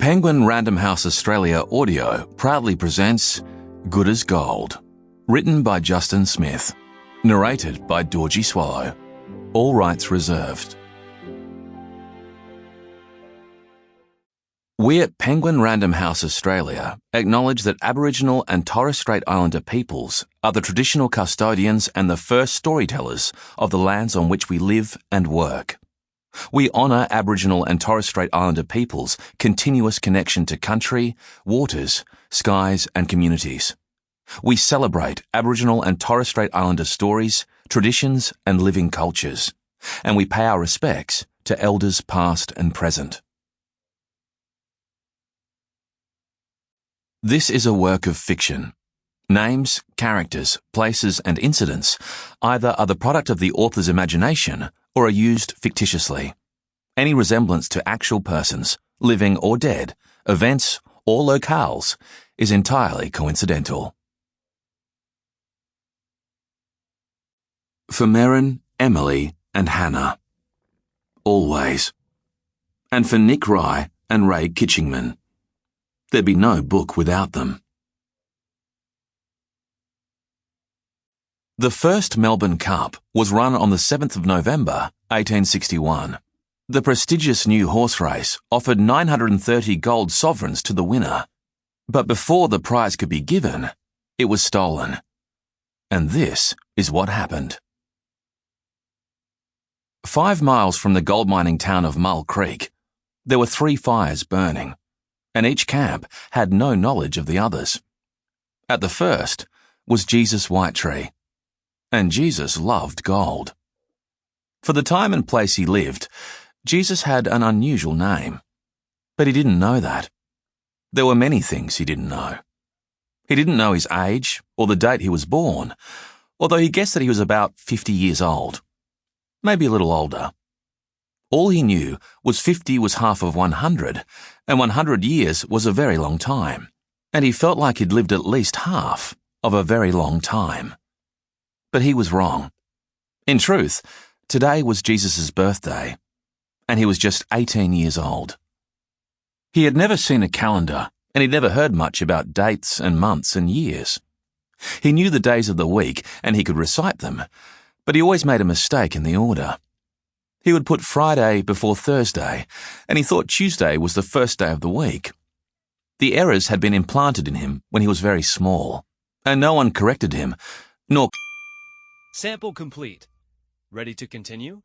Penguin Random House Australia Audio proudly presents Good as Gold, written by Justin Smith, narrated by Dorji Swallow. All rights reserved. We at Penguin Random House Australia acknowledge that Aboriginal and Torres Strait Islander peoples are the traditional custodians and the first storytellers of the lands on which we live and work. We honour Aboriginal and Torres Strait Islander peoples' continuous connection to country, waters, skies and communities. We celebrate Aboriginal and Torres Strait Islander stories, traditions and living cultures, and we pay our respects to elders past and present. This is a work of fiction. Names, characters, places and incidents either are the product of the author's imagination or are used fictitiously. Any resemblance to actual persons, living or dead, events or locales is entirely coincidental. For Merrin, Emily and Hannah. Always. And for Nick Rye and Ray Kitchingman. There'd be no book without them. The first Melbourne Cup was run on the 7th of November, 1861. The prestigious new horse race offered 930 gold sovereigns to the winner. But before the prize could be given, it was stolen. And this is what happened. 5 miles from the gold mining town of Mull Creek, there were 3 fires burning, and each camp had no knowledge of the others. At the first was Jesus Whitetree. And Jesus loved gold. For the time and place he lived, Jesus had an unusual name. But he didn't know that. There were many things he didn't know. He didn't know his age or the date he was born, although he guessed that he was about 50 years old. Maybe a little older. All he knew was 50 was half of 100, and 100 years was a very long time. And he felt like he'd lived at least half of a very long time. But he was wrong. In truth, today was Jesus' birthday, and he was just 18 years old. He had never seen a calendar, and he'd never heard much about dates and months and years. He knew the days of the week, and he could recite them, but he always made a mistake in the order. He would put Friday before Thursday, and he thought Tuesday was the first day of the week. The errors had been implanted in him when he was very small, and no one corrected him, nor... Sample complete. Ready to continue?